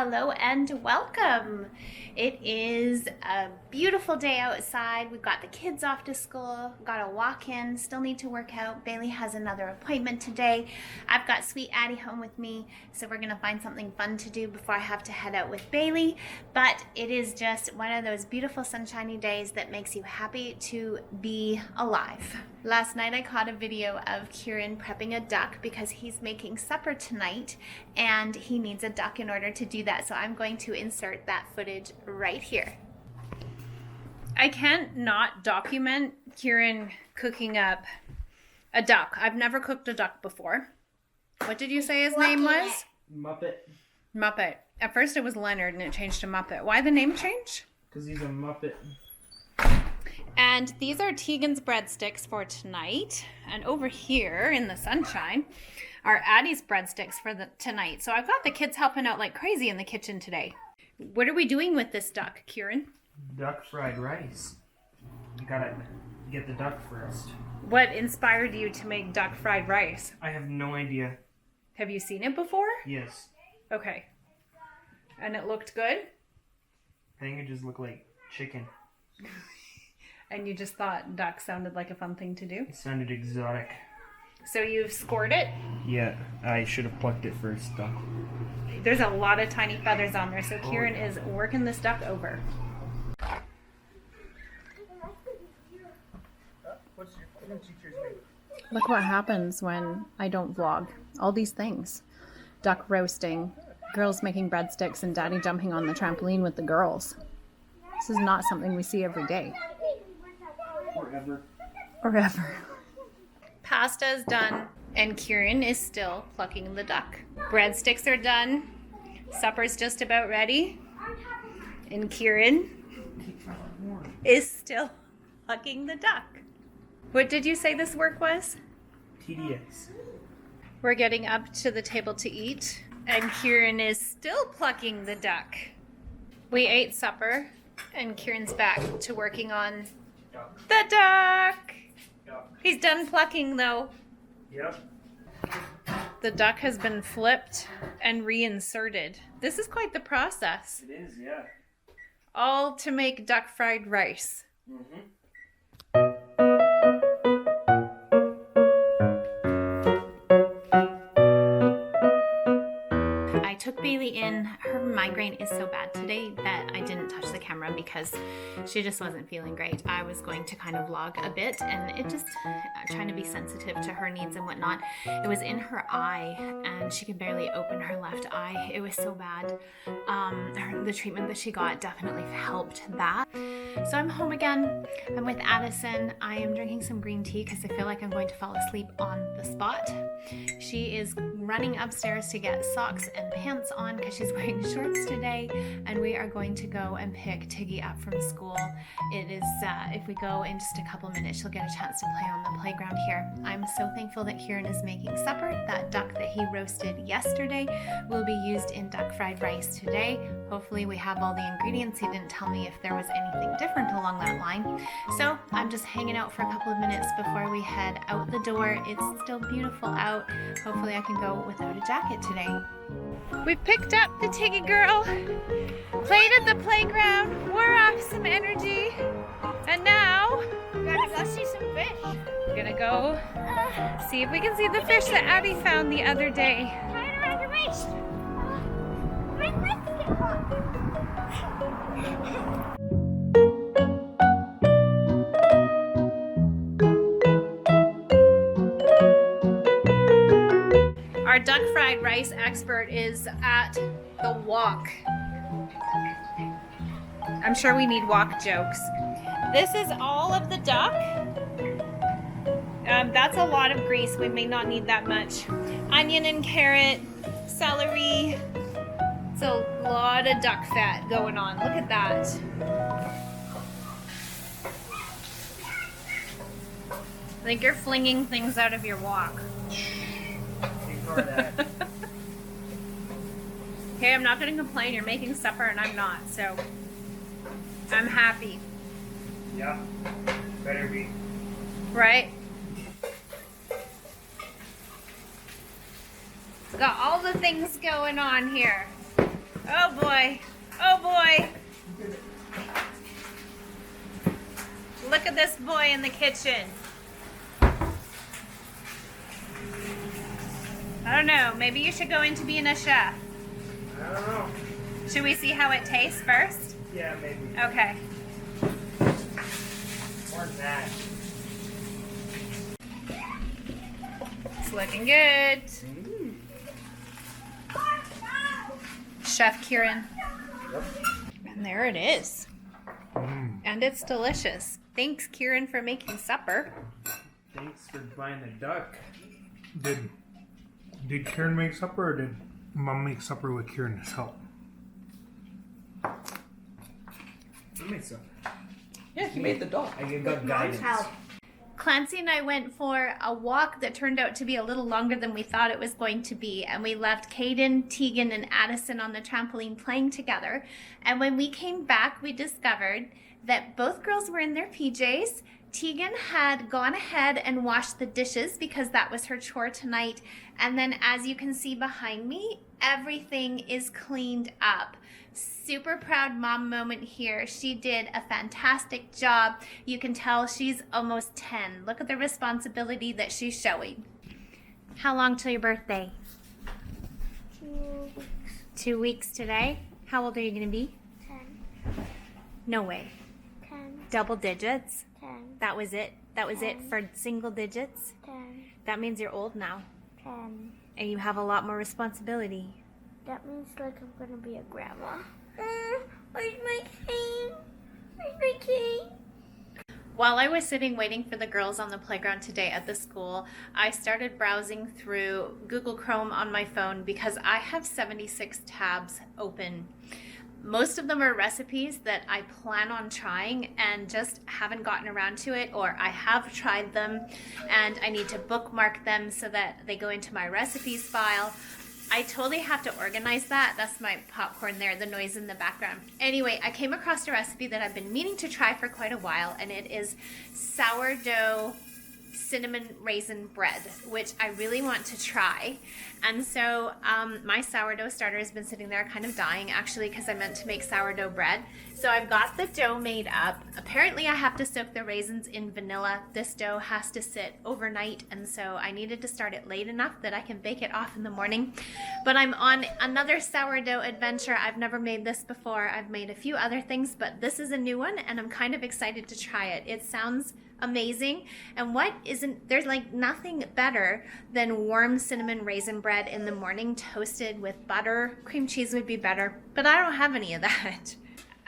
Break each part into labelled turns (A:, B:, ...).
A: Hello and welcome. It is a beautiful day outside. We've got the kids off to school, got a walk in, still need to work out. Bailey has another appointment today. I've got sweet Addie home with me, so we're gonna find something fun to do before I have to head out with Bailey. But it is just one of those beautiful sunshiny days that makes you happy to be alive. Last night I caught a video of Keiran prepping a duck because he's making supper tonight and he needs a duck in order to do that. So I'm going to insert that footage right here. I can't not document Keiran cooking up a duck. I've never cooked a duck before. What did you say his name was?
B: Muppet.
A: Muppet. At first it was Leonard and it changed to Muppet. Why the name change?
B: Because he's a Muppet.
A: And these are Tegan's breadsticks for tonight. And over here in the sunshine are Addie's breadsticks for tonight. So I've got the kids helping out like crazy in the kitchen today. What are we doing with this duck, Keiran?
B: Duck fried rice. You gotta get the duck first.
A: What inspired you to make duck fried rice?
B: I have no idea.
A: Have you seen it before?
B: Yes.
A: Okay. And it looked good?
B: I think it just looked like chicken.
A: And you just thought duck sounded like a fun thing to do?
B: It sounded exotic.
A: So you've scored it?
B: Yeah, I should have plucked it first though.
A: There's a lot of tiny feathers on there, so Keiran is working this duck over. Look what happens when I don't vlog. All these things. Duck roasting, girls making breadsticks, and Daddy jumping on the trampoline with the girls. This is not something we see every day. Or ever. Pasta is done, and Keiran is still plucking the duck. Breadsticks are done. Supper's just about ready. And Keiran is still plucking the duck. What did you say this work was?
B: TDS.
A: We're getting up to the table to eat, and Keiran is still plucking the duck. We ate supper, and Kieran's back to working on the duck. He's done plucking though.
B: Yep.
A: The duck has been flipped and reinserted. This is quite the process.
B: It is, yeah.
A: All to make duck fried rice.
B: Mm-hmm.
A: I took Bailey in. Her migraine is so bad today that I didn't touch the camera because she just wasn't feeling great. I was going to kind of vlog a bit and it just, trying to be sensitive to her needs and whatnot. It was in her eye and she could barely open her left eye. It was so bad. The treatment that she got definitely helped that. So I'm home again. I'm with Addison. I am drinking some green tea because I feel like I'm going to fall asleep on the spot. She is running upstairs to get socks and pants on because she's wearing shorts today, and we are going to go and pick Tiggy up from school. It is, if we go in just a couple minutes, she'll get a chance to play on the playground here. I'm so thankful that Keiran is making supper. That duck that he roasted yesterday will be used in duck fried rice today. Hopefully we have all the ingredients. He didn't tell me if there was anything different along that line. So I'm just hanging out for a couple of minutes before we head out the door. It's still beautiful out. Hopefully I can go without a jacket today. We picked up the Tiggy girl, played at the playground, wore off some energy, and now
C: We're gonna go see some fish.
A: we're gonna go see if we can see the fish that Addie found the other day.
C: Tie it around your waist. My legs get hot.
A: Our duck fried rice expert is at the walk. I'm sure we need walk jokes. This is all of the duck. That's a lot of grease. We may not need that much. Onion and carrot, celery. It's a lot of duck fat going on. Look at that. I think you're flinging things out of your walk.
B: Ignore that.
A: Okay, I'm not going to complain. You're making supper and I'm not, so I'm happy.
B: Yeah. Better be.
A: Right? Got all the things going on here. Oh boy. Oh boy. Look at this boy in the kitchen. I don't know. Maybe you should go into being a chef.
B: I don't know.
A: Should we see how it tastes first?
B: Yeah, maybe.
A: Okay.
B: Or that.
A: It's looking good. Chef Keiran.
B: Yep.
A: And there it is. And it's delicious. Thanks, Keiran, for making supper.
B: Thanks for buying the duck.
D: Did Keiran make supper, or did Mom make supper with Kieran's help?
B: Who made some?
E: Yeah, he made the dog.
B: I got guidance.
A: Clancy and I went for a walk that turned out to be a little longer than we thought it was going to be. And we left Caden, Tegan, and Addison on the trampoline playing together. And when we came back, we discovered that both girls were in their PJs. Tegan had gone ahead and washed the dishes because that was her chore tonight. And then as you can see behind me, everything is cleaned up. Super proud mom moment here. She did a fantastic job. You can tell she's almost 10. Look at the responsibility that she's showing. How long till your birthday?
C: 2 weeks.
A: 2 weeks today. How old are you going to be?
C: 10.
A: No way.
C: 10.
A: Double digits?
C: 10.
A: That was it? That was it for single digits?
C: 10.
A: That means you're old now.
C: 10.
A: And you have a lot more responsibility.
C: That means like I'm gonna be a grandma. Where's my cane? Where's my cane?
A: While I was sitting waiting for the girls on the playground today at the school, I started browsing through Google Chrome on my phone because I have 76 tabs open. Most of them are recipes that I plan on trying and just haven't gotten around to it, or I have tried them and I need to bookmark them so that they go into my recipes file. I totally have to organize that. That's my popcorn there, the noise in the background. Anyway, I came across a recipe that I've been meaning to try for quite a while, and it is sourdough cinnamon raisin bread, which I really want to try. And so my sourdough starter has been sitting there kind of dying, actually, because I meant to make sourdough bread. So I've got the dough made up. Apparently I have to soak the raisins in vanilla. This dough has to sit overnight, and so I needed to start it late enough that I can bake it off in the morning. But I'm on another sourdough adventure. I've never made this before. I've made a few other things, but this is a new one, and I'm kind of excited to try it. It sounds amazing. And there's like nothing better than warm cinnamon raisin bread in the morning, toasted with butter. Cream cheese would be better, but I don't have any of that.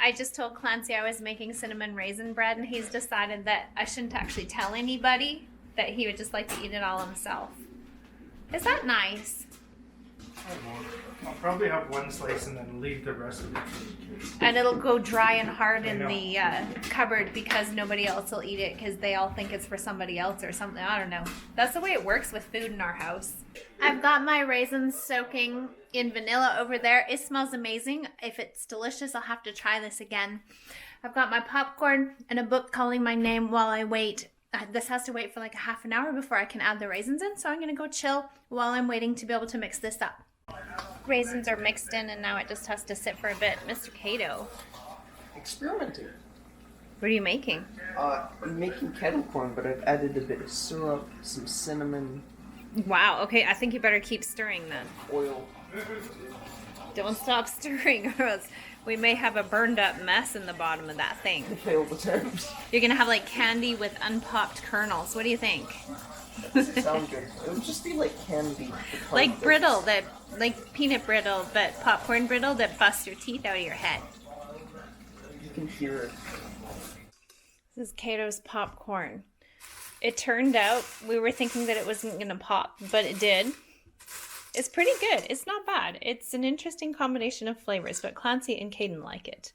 A: I just told Clancy I was making cinnamon raisin bread, and he's decided that I shouldn't actually tell anybody, that he would just like to eat it all himself. Is that nice?
D: I won't. I'll probably have one slice and then leave the rest of it.
A: And it'll go dry and hard in
D: I know.
A: the cupboard because nobody else will eat it because they all think it's for somebody else or something. I don't know. That's the way it works with food in our house. I've got my raisins soaking in vanilla over there. It smells amazing. If it's delicious, I'll have to try this again. I've got my popcorn and a book calling my name while I wait. This has to wait for like a half an hour before I can add the raisins in, so I'm going to go chill while I'm waiting to be able to mix this up. Raisins are mixed in, and now it just has to sit for a bit. Mr. Cato,
E: Experimenting.
A: what are you making?
E: I'm making kettle corn, but I've added a bit of syrup, some cinnamon,
A: Wow, okay, I think you better keep stirring then.
E: oil.
A: Don't stop stirring, or else we may have a burned up mess in the bottom of that thing.
E: Failed attempt.
A: You're gonna have like candy with unpopped kernels. What do you think?
E: Sound good. It would just be like candy.
A: Like brittle, like peanut brittle, but popcorn brittle that busts your teeth out of your head.
E: You can hear it.
A: This is Cato's popcorn. It turned out we were thinking that it wasn't gonna pop, but it did. It's pretty good. It's not bad. It's an interesting combination of flavors, but Clancy and Caden like it.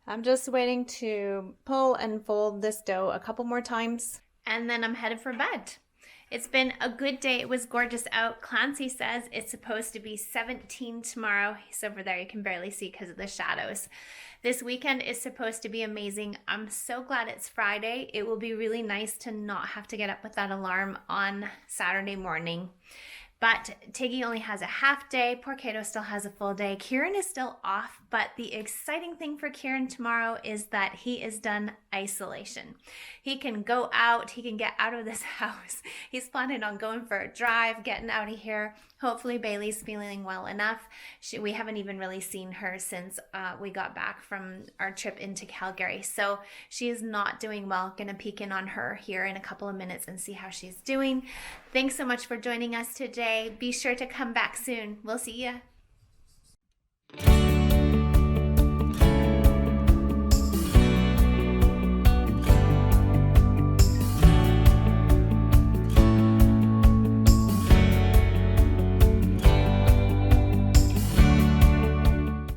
A: I'm just waiting to pull and fold this dough a couple more times, and then I'm headed for bed. It's been a good day. It was gorgeous out. Clancy says it's supposed to be 17 tomorrow. He's over there. You can barely see because of the shadows. This weekend is supposed to be amazing. I'm so glad it's Friday. It will be really nice to not have to get up with that alarm on Saturday morning. But Tiggy only has a half day. Poor Kato still has a full day. Keiran is still off, but the exciting thing for Keiran tomorrow is that he is done isolation. He can go out. He can get out of this house. He's planning on going for a drive, getting out of here. Hopefully Bailey's feeling well enough. We haven't even really seen her since we got back from our trip into Calgary. So she is not doing well. Gonna peek in on her here in a couple of minutes and see how she's doing. Thanks so much for joining us today. Be sure to come back soon. We'll see ya.